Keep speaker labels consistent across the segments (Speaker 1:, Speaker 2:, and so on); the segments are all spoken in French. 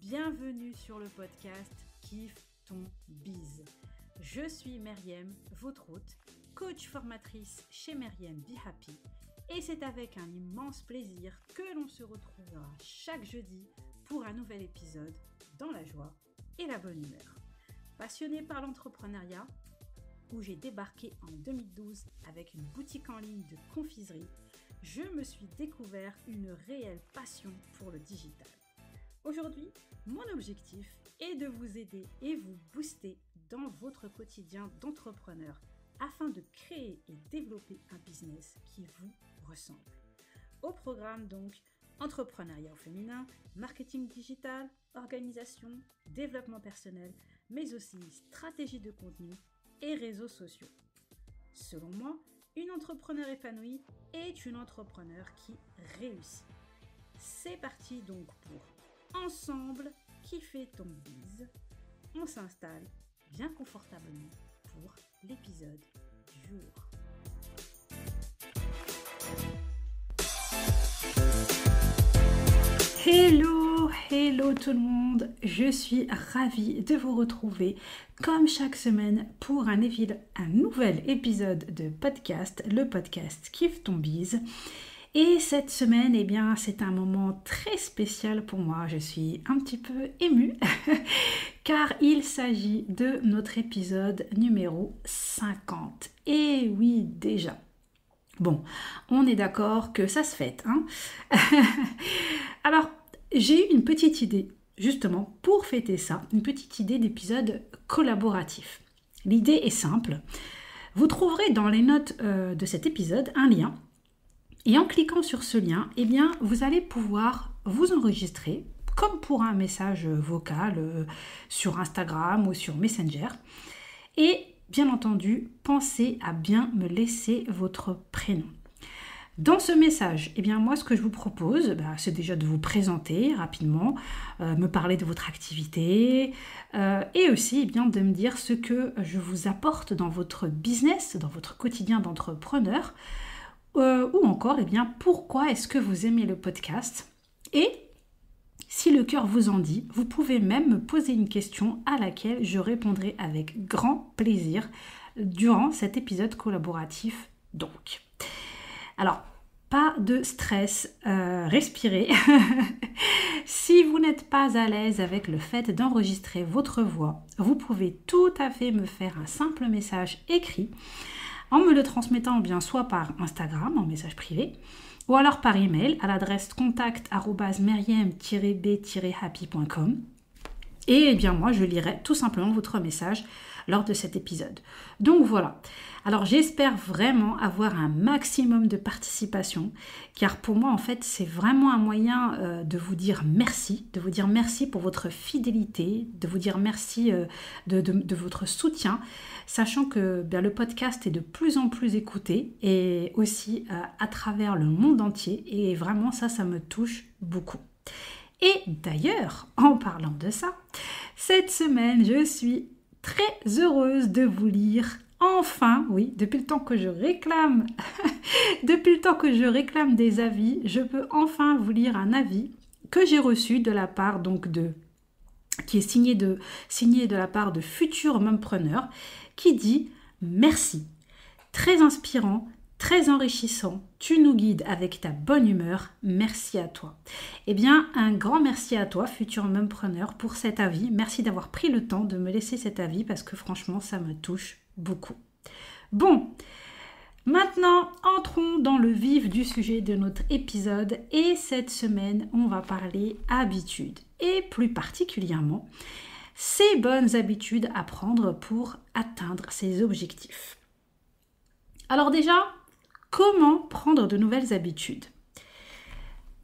Speaker 1: bienvenue sur le podcast Kiffe ton biz. Je suis Myriam, votre hôte, coach formatrice chez Myriam Be Happy, et c'est avec un immense plaisir que l'on se retrouvera chaque jeudi pour un nouvel épisode dans la joie et la bonne humeur. Passionnée par l'entrepreneuriat, où j'ai débarqué en 2012 avec une boutique en ligne de confiserie, je me suis découvert une réelle passion pour le digital. Aujourd'hui, mon objectif est de vous aider et vous booster dans votre quotidien d'entrepreneur afin de créer et développer un business qui vous ressemble. Au programme donc, entrepreneuriat au féminin, marketing digital, organisation, développement personnel, mais aussi stratégie de contenu et réseaux sociaux. Selon moi, une entrepreneur épanouie est une entrepreneur qui réussit. C'est parti donc pour Ensemble kiffer ton biz. On s'installe bien confortablement pour l'épisode du jour. Hello tout le monde, je suis ravie de vous retrouver comme chaque semaine pour un nouvel épisode de podcast, le podcast Kiffe ton biz. Et cette semaine, c'est un moment très spécial pour moi. Je suis un petit peu émue car il s'agit de notre épisode numéro 50. Et oui, déjà. Bon, on est d'accord que ça se fête, hein. Alors, j'ai eu une petite idée, justement, pour fêter ça, une petite idée d'épisode collaboratif. L'idée est simple. Vous trouverez dans les notes de cet épisode un lien. Et en cliquant sur ce lien, vous allez pouvoir vous enregistrer, comme pour un message vocal sur Instagram ou sur Messenger. Et bien entendu, pensez à bien me laisser votre prénom. Dans ce message, moi, ce que je vous propose, c'est déjà de vous présenter rapidement, me parler de votre activité et aussi de me dire ce que je vous apporte dans votre business, dans votre quotidien d'entrepreneur, ou encore, pourquoi est-ce que vous aimez le podcast. Et si le cœur vous en dit, vous pouvez même me poser une question à laquelle je répondrai avec grand plaisir durant cet épisode collaboratif donc. Alors, pas de stress, respirez. Si vous n'êtes pas à l'aise avec le fait d'enregistrer votre voix, vous pouvez tout à fait me faire un simple message écrit en me le transmettant soit par Instagram en message privé ou alors par email à l'adresse contact@myriam-b-happy.com et moi je lirai tout simplement votre message lors de cet épisode. Donc voilà. Alors j'espère vraiment avoir un maximum de participation car pour moi en fait c'est vraiment un moyen de vous dire merci pour votre fidélité, de vous dire merci de votre soutien, sachant que le podcast est de plus en plus écouté et aussi à travers le monde entier et vraiment ça me touche beaucoup. Et d'ailleurs, en parlant de ça, cette semaine je suis très heureuse de vous lire. Enfin, oui, depuis le temps que je réclame des avis, je peux enfin vous lire un avis que j'ai reçu de la part qui est signé de la part de Futur Mompreneur, qui dit « Merci, très inspirant, très enrichissant, tu nous guides avec ta bonne humeur, merci à toi. » Un grand merci à toi, Futur Mompreneur, pour cet avis. Merci d'avoir pris le temps de me laisser cet avis parce que franchement, ça me touche beaucoup. Bon, maintenant, entrons dans le vif du sujet de notre épisode et cette semaine, on va parler habitudes et plus particulièrement ces bonnes habitudes à prendre pour atteindre ses objectifs. Alors déjà, comment prendre de nouvelles habitudes ?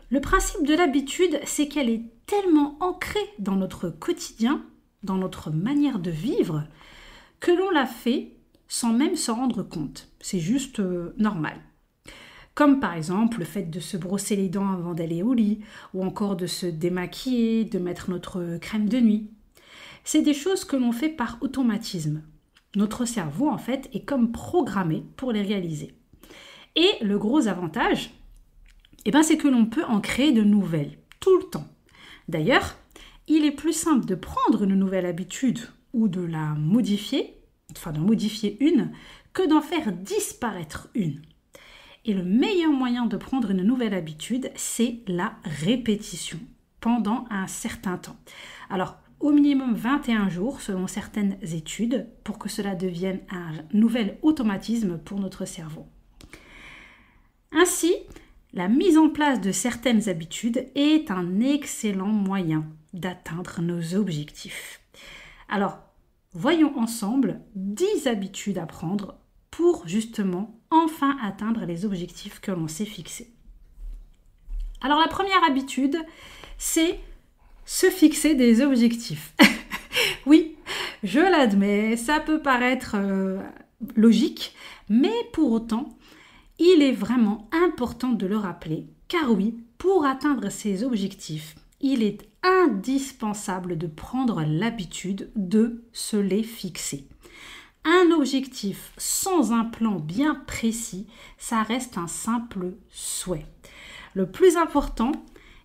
Speaker 1: Le principe de l'habitude, c'est qu'elle est tellement ancrée dans notre quotidien, dans notre manière de vivre, que l'on la fait sans même s'en rendre compte. C'est juste normal. Comme par exemple le fait de se brosser les dents avant d'aller au lit, ou encore de se démaquiller, de mettre notre crème de nuit. C'est des choses que l'on fait par automatisme. Notre cerveau, en fait, est comme programmé pour les réaliser. Et le gros avantage, c'est que l'on peut en créer de nouvelles, tout le temps. D'ailleurs, il est plus simple de prendre une nouvelle habitude ou de la modifier, enfin d'en modifier une, que d'en faire disparaître une. Et le meilleur moyen de prendre une nouvelle habitude, c'est la répétition pendant un certain temps. Alors, au minimum 21 jours selon certaines études pour que cela devienne un nouvel automatisme pour notre cerveau. Ainsi, la mise en place de certaines habitudes est un excellent moyen d'atteindre nos objectifs. Alors, voyons ensemble 10 habitudes à prendre pour justement enfin atteindre les objectifs que l'on s'est fixés. Alors la première habitude, c'est se fixer des objectifs. Oui, je l'admets, ça peut paraître logique, mais pour autant, il est vraiment important de le rappeler, car oui, pour atteindre ces objectifs, il est indispensable de prendre l'habitude de se les fixer. Un objectif sans un plan bien précis, ça reste un simple souhait. Le plus important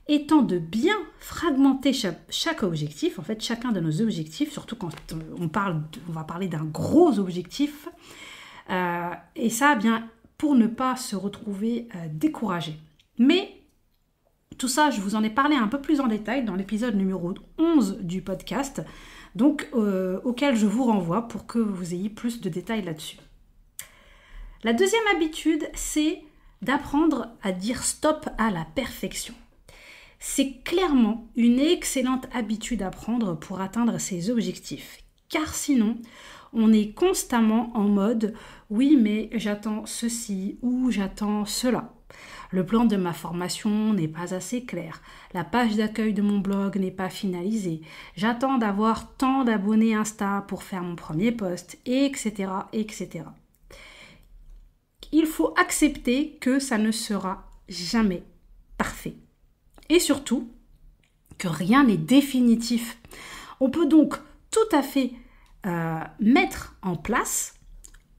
Speaker 1: étant de bien fragmenter chaque objectif, en fait chacun de nos objectifs, surtout quand on va parler d'un gros objectif, et ça bien pour ne pas se retrouver découragé. Mais tout ça, je vous en ai parlé un peu plus en détail dans l'épisode numéro 11 du podcast, donc auquel je vous renvoie pour que vous ayez plus de détails là-dessus. La deuxième habitude, c'est d'apprendre à dire stop à la perfection. C'est clairement une excellente habitude à prendre pour atteindre ses objectifs, car sinon, on est constamment en mode « oui, mais j'attends ceci ou j'attends cela ». Le plan de ma formation n'est pas assez clair. La page d'accueil de mon blog n'est pas finalisée. J'attends d'avoir tant d'abonnés Insta pour faire mon premier post, etc., etc. Il faut accepter que ça ne sera jamais parfait. Et surtout, que rien n'est définitif. On peut donc tout à fait mettre en place,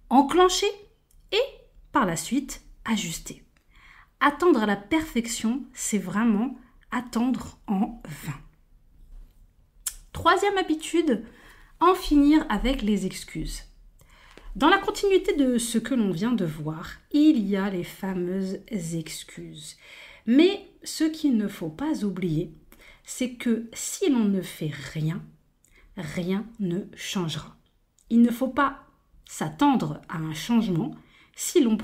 Speaker 1: enclencher et par la suite ajuster. Attendre à la perfection, c'est vraiment attendre en vain. Troisième habitude, en finir avec les excuses. Dans la continuité de ce que l'on vient de voir, il y a les fameuses excuses. Mais ce qu'il ne faut pas oublier, c'est que si l'on ne fait rien, rien ne changera. Il ne faut pas s'attendre à un changement si l'on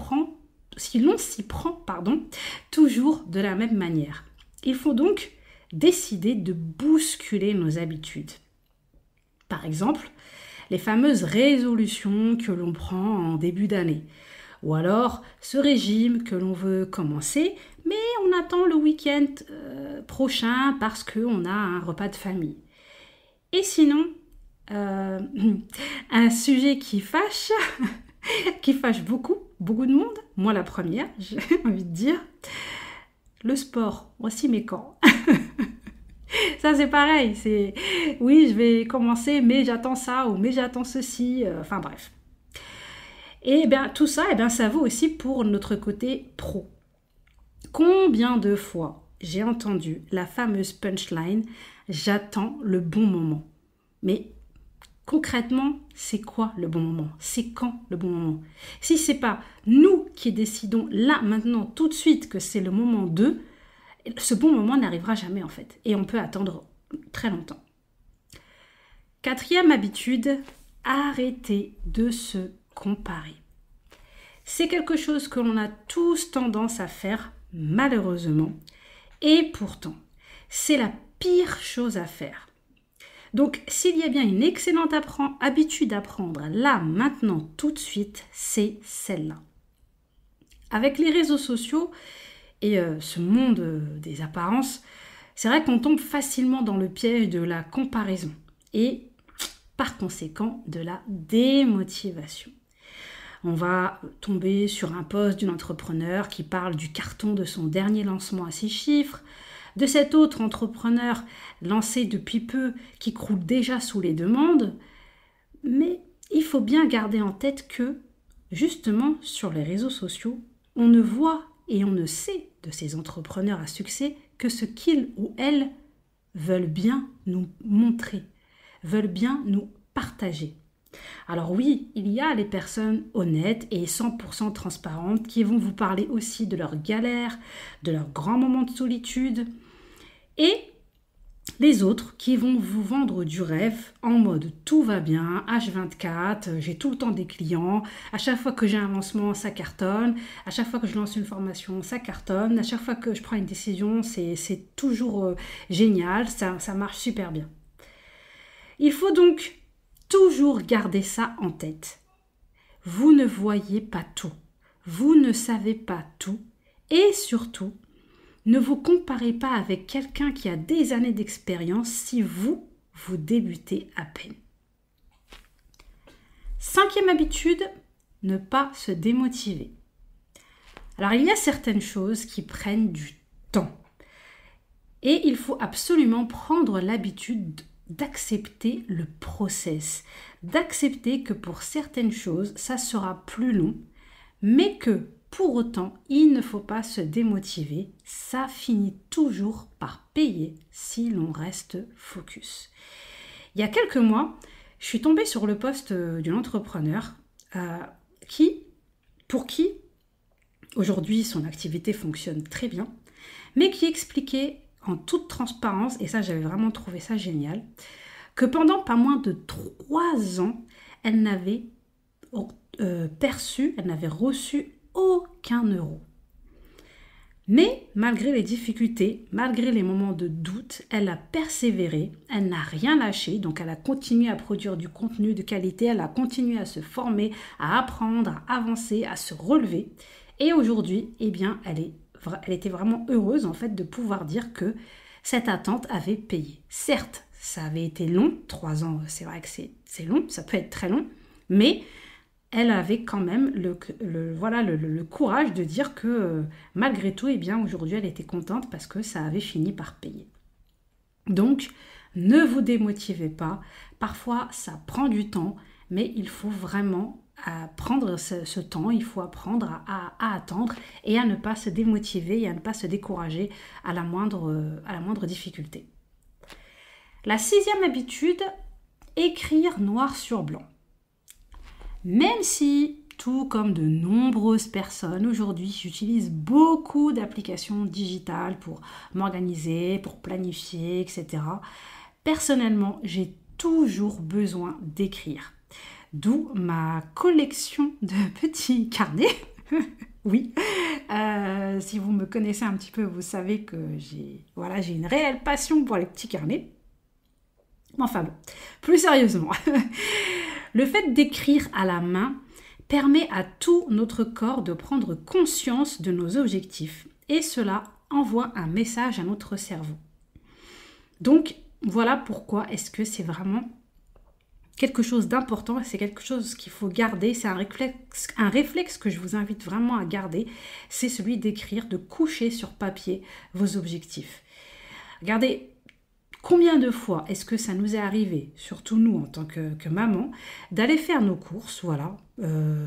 Speaker 1: s'y prend, toujours de la même manière. Il faut donc décider de bousculer nos habitudes. Par exemple, les fameuses résolutions que l'on prend en début d'année. Ou alors ce régime que l'on veut commencer, mais on attend le week-end prochain parce qu'on a un repas de famille. Et sinon, un sujet qui fâche, qui fâche beaucoup de monde, moi la première, j'ai envie de dire, le sport, voici mes camps. Ça c'est pareil, c'est oui je vais commencer mais j'attends ça ou mais j'attends ceci, enfin bref. Et bien tout ça, ça vaut aussi pour notre côté pro. Combien de fois j'ai entendu la fameuse punchline « j'attends le bon moment ». Mais concrètement, c'est quoi le bon moment? C'est quand le bon moment? Si c'est pas nous qui décidons là, maintenant, tout de suite que c'est le moment de, ce bon moment n'arrivera jamais en fait. Et on peut attendre très longtemps. Quatrième habitude, arrêtez de se comparer. C'est quelque chose que l'on a tous tendance à faire, malheureusement. Et pourtant, c'est la pire chose à faire. Donc, s'il y a bien une excellente habitude à prendre là, maintenant, tout de suite, c'est celle-là. Avec les réseaux sociaux et ce monde des apparences, c'est vrai qu'on tombe facilement dans le piège de la comparaison et, par conséquent, de la démotivation. On va tomber sur un post d'une entrepreneur qui parle du carton de son dernier lancement à 6 chiffres, de cet autre entrepreneur lancé depuis peu qui croule déjà sous les demandes. Mais il faut bien garder en tête que, justement, sur les réseaux sociaux, on ne voit et on ne sait de ces entrepreneurs à succès que ce qu'ils ou elles veulent bien nous montrer, veulent bien nous partager. Alors oui, il y a les personnes honnêtes et 100% transparentes qui vont vous parler aussi de leurs galères, de leurs grands moments de solitude, et les autres qui vont vous vendre du rêve en mode tout va bien, H24, j'ai tout le temps des clients, à chaque fois que j'ai un lancement, ça cartonne, à chaque fois que je lance une formation, ça cartonne, à chaque fois que je prends une décision, c'est toujours génial, ça marche super bien. Il faut donc toujours garder ça en tête. Vous ne voyez pas tout, vous ne savez pas tout, et surtout, ne vous comparez pas avec quelqu'un qui a des années d'expérience si vous débutez à peine. 5e habitude, ne pas se démotiver. Alors, il y a certaines choses qui prennent du temps. Et il faut absolument prendre l'habitude d'accepter le process, d'accepter que pour certaines choses, ça sera plus long, mais que pour autant, il ne faut pas se démotiver, ça finit toujours par payer si l'on reste focus. Il y a quelques mois, je suis tombée sur le post d'une entrepreneur pour qui, aujourd'hui, son activité fonctionne très bien, mais qui expliquait en toute transparence, et ça j'avais vraiment trouvé ça génial, que pendant pas moins de 3 ans, elle n'avait reçu aucun euro. Mais malgré les difficultés, malgré les moments de doute, elle a persévéré, elle n'a rien lâché, donc elle a continué à produire du contenu de qualité, elle a continué à se former, à apprendre, à avancer, à se relever. Et aujourd'hui, eh bien, elle était vraiment heureuse en fait de pouvoir dire que cette attente avait payé. Certes, ça avait été long, 3 ans, c'est vrai que c'est long, ça peut être très long, mais elle avait quand même le courage de dire que malgré tout, eh bien, aujourd'hui, elle était contente parce que ça avait fini par payer. Donc, ne vous démotivez pas. Parfois, ça prend du temps, mais il faut vraiment prendre ce temps. Il faut apprendre à attendre et à ne pas se démotiver et à ne pas se décourager à la moindre difficulté. La 6e habitude, écrire noir sur blanc. Même si, tout comme de nombreuses personnes, aujourd'hui, j'utilise beaucoup d'applications digitales pour m'organiser, pour planifier, etc. Personnellement, j'ai toujours besoin d'écrire. D'où ma collection de petits carnets. Oui, si vous me connaissez un petit peu, vous savez que j'ai une réelle passion pour les petits carnets. Enfin bon, plus sérieusement, le fait d'écrire à la main permet à tout notre corps de prendre conscience de nos objectifs et cela envoie un message à notre cerveau. Donc voilà pourquoi est-ce que c'est vraiment quelque chose d'important, c'est quelque chose qu'il faut garder, c'est un réflexe que je vous invite vraiment à garder, c'est celui d'écrire, de coucher sur papier vos objectifs. Regardez, combien de fois est-ce que ça nous est arrivé, surtout nous en tant que maman, d'aller faire nos courses,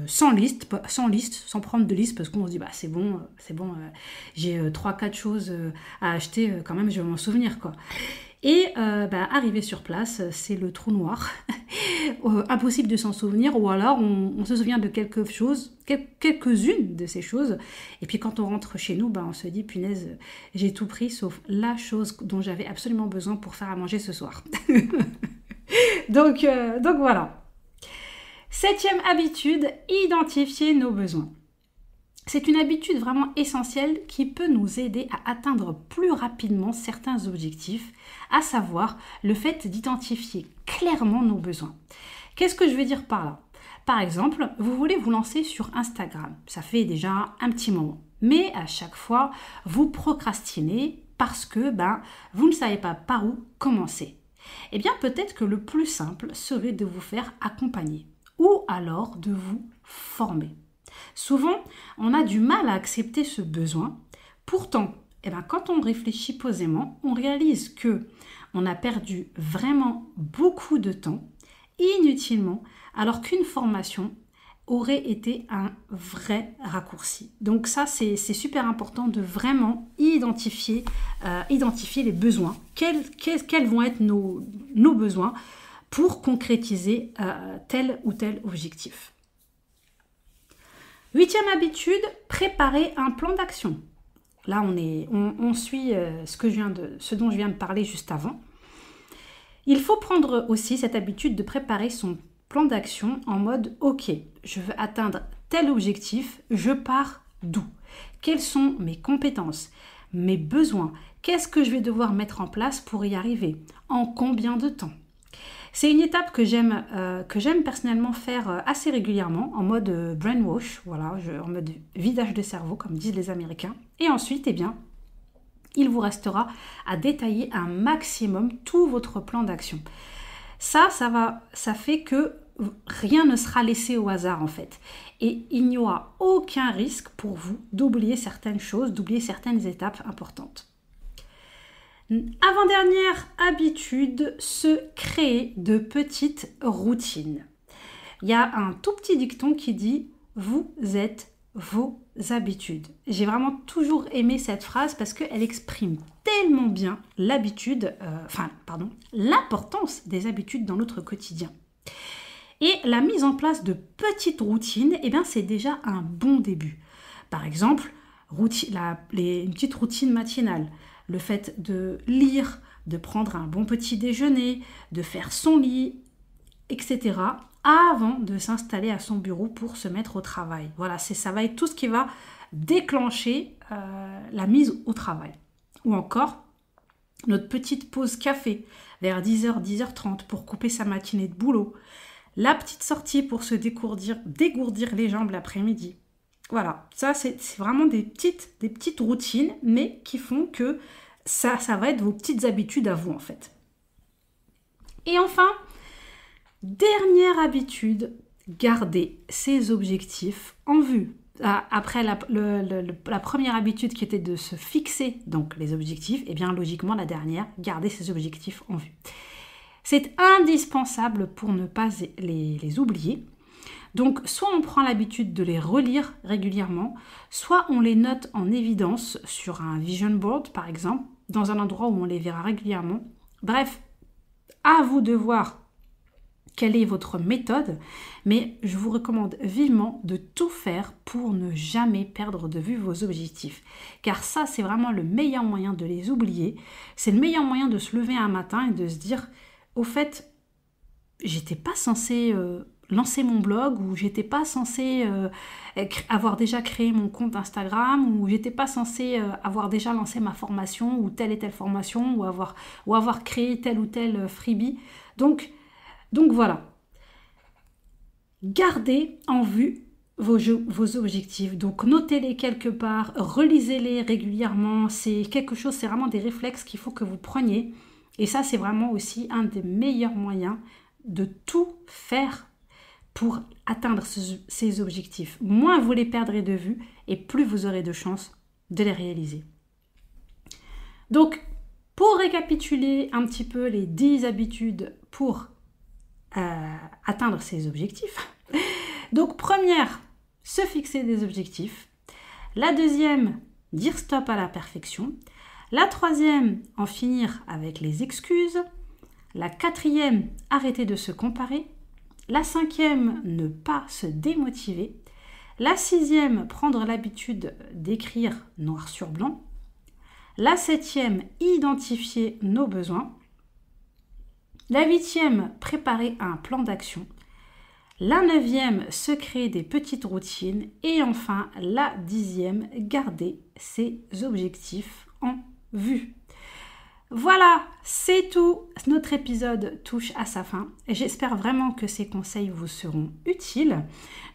Speaker 1: sans liste, sans prendre de liste, parce qu'on se dit, c'est bon, j'ai 3-4 choses à acheter, quand même, je vais m'en souvenir, quoi. Et arrivé sur place, c'est le trou noir, impossible de s'en souvenir, ou alors on se souvient de quelques-unes de ces choses, et puis quand on rentre chez nous, on se dit, punaise, j'ai tout pris sauf la chose dont j'avais absolument besoin pour faire à manger ce soir. donc voilà. 7e habitude, identifier nos besoins. C'est une habitude vraiment essentielle qui peut nous aider à atteindre plus rapidement certains objectifs, à savoir le fait d'identifier clairement nos besoins. Qu'est-ce que je veux dire par là ? Par exemple, vous voulez vous lancer sur Instagram, ça fait déjà un petit moment, mais à chaque fois, vous procrastinez parce que vous ne savez pas par où commencer. Eh bien, peut-être que le plus simple serait de vous faire accompagner ou alors de vous former. Souvent, on a du mal à accepter ce besoin. Pourtant, quand on réfléchit posément, on réalise que on a perdu vraiment beaucoup de temps, inutilement, alors qu'une formation, aurait été un vrai raccourci. Donc ça, c'est super important de vraiment identifier les besoins. Quels vont être nos besoins pour concrétiser tel ou tel objectif. 8e habitude, préparer un plan d'action. Là, on suit ce dont je viens de parler juste avant. Il faut prendre aussi cette habitude de préparer son plan d'action en mode « Ok, je veux atteindre tel objectif, je pars d'où? Quelles sont mes compétences, mes besoins? Qu'est-ce que je vais devoir mettre en place pour y arriver? En combien de temps ?» C'est une étape que j'aime personnellement faire assez régulièrement en mode brainwash, voilà, en mode vidage de cerveau, comme disent les Américains. Et ensuite, eh bien, il vous restera à détailler un maximum tout votre plan d'action. Ça fait que rien ne sera laissé au hasard en fait. Et il n'y aura aucun risque pour vous d'oublier certaines choses, d'oublier certaines étapes importantes. Avant-dernière habitude, se créer de petites routines. Il y a un tout petit dicton qui dit « Vous êtes vos habitudes ». J'ai vraiment toujours aimé cette phrase parce qu'elle exprime tellement bien l'importance des habitudes dans notre quotidien. Et la mise en place de petites routines, eh bien, c'est déjà un bon début. Par exemple, une petite routine matinale. Le fait de lire, de prendre un bon petit déjeuner, de faire son lit, etc. avant de s'installer à son bureau pour se mettre au travail. Voilà, ça va être tout ce qui va déclencher la mise au travail. Ou encore, notre petite pause café vers 10h, 10h30 pour couper sa matinée de boulot. La petite sortie pour se dégourdir les jambes l'après-midi. Voilà, ça c'est vraiment des petites routines, mais qui font que ça va être vos petites habitudes à vous en fait. Et enfin, dernière habitude, garder ses objectifs en vue. Après la première habitude qui était de se fixer donc les objectifs, et bien logiquement la dernière, garder ses objectifs en vue. C'est indispensable pour ne pas les oublier. Donc, soit on prend l'habitude de les relire régulièrement, soit on les note en évidence sur un vision board, par exemple, dans un endroit où on les verra régulièrement. Bref, à vous de voir quelle est votre méthode, mais je vous recommande vivement de tout faire pour ne jamais perdre de vue vos objectifs. Car ça, c'est vraiment le meilleur moyen de les oublier. C'est le meilleur moyen de se lever un matin et de se dire, au fait, j'étais pas censée lancer mon blog, ou j'étais pas censée avoir déjà créé mon compte Instagram, ou j'étais pas censée avoir déjà lancé ma formation ou telle et telle formation, ou avoir créé tel ou tel freebie. Donc voilà. Gardez en vue vos objectifs. Donc notez-les quelque part, relisez-les régulièrement. C'est vraiment des réflexes qu'il faut que vous preniez. Et ça, c'est vraiment aussi un des meilleurs moyens de tout faire pour atteindre ces objectifs. Moins vous les perdrez de vue et plus vous aurez de chances de les réaliser. Donc, pour récapituler un petit peu les 10 habitudes pour atteindre ces objectifs. Donc, première, se fixer des objectifs. La deuxième, dire stop à la perfection. La troisième, en finir avec les excuses. La quatrième, arrêter de se comparer. La cinquième, ne pas se démotiver. La sixième, prendre l'habitude d'écrire noir sur blanc. La septième, identifier nos besoins. La huitième, préparer un plan d'action. La neuvième, se créer des petites routines. Et enfin, la 10e, garder ses objectifs en vue. Voilà, c'est tout. Notre épisode touche à sa fin. J'espère vraiment que ces conseils vous seront utiles.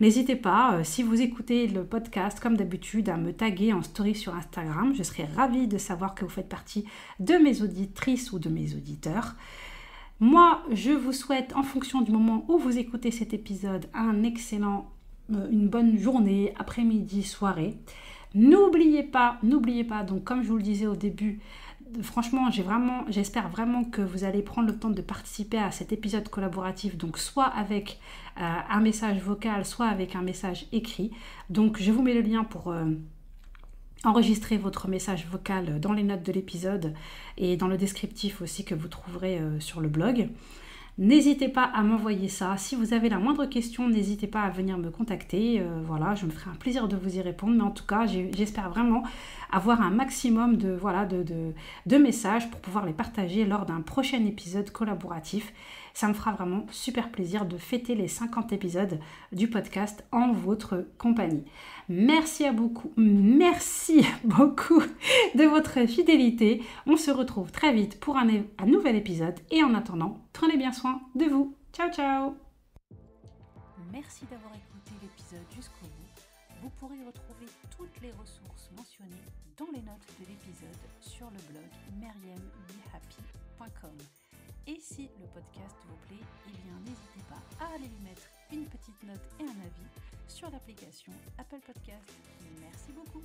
Speaker 1: N'hésitez pas, si vous écoutez le podcast comme d'habitude, à me taguer en story sur Instagram. Je serai ravie de savoir que vous faites partie de mes auditrices ou de mes auditeurs. Moi, je vous souhaite, en fonction du moment où vous écoutez cet épisode, une bonne journée, après-midi, soirée. N'oubliez pas, donc comme je vous le disais au début, Franchement, j'espère vraiment que vous allez prendre le temps de participer à cet épisode collaboratif, donc soit avec un message vocal, soit avec un message écrit. Donc je vous mets le lien pour enregistrer votre message vocal dans les notes de l'épisode et dans le descriptif aussi que vous trouverez sur le blog. N'hésitez pas à m'envoyer ça. Si vous avez la moindre question, n'hésitez pas à venir me contacter. Voilà, je me ferai un plaisir de vous y répondre. Mais en tout cas, j'espère vraiment avoir un maximum de messages pour pouvoir les partager lors d'un prochain épisode collaboratif. Ça me fera vraiment super plaisir de fêter les 50 épisodes du podcast en votre compagnie. Merci beaucoup de votre fidélité. On se retrouve très vite pour un nouvel épisode. Et en attendant, prenez bien soin de vous. Ciao, ciao! Merci d'avoir écouté l'épisode jusqu'au bout. Vous pourrez retrouver toutes les ressources mentionnées dans les notes de l'épisode sur le blog maryambehappy.com. Et si le podcast vous plaît, n'hésitez pas à aller lui mettre une petite note et un avis sur l'application Apple Podcast. Merci beaucoup.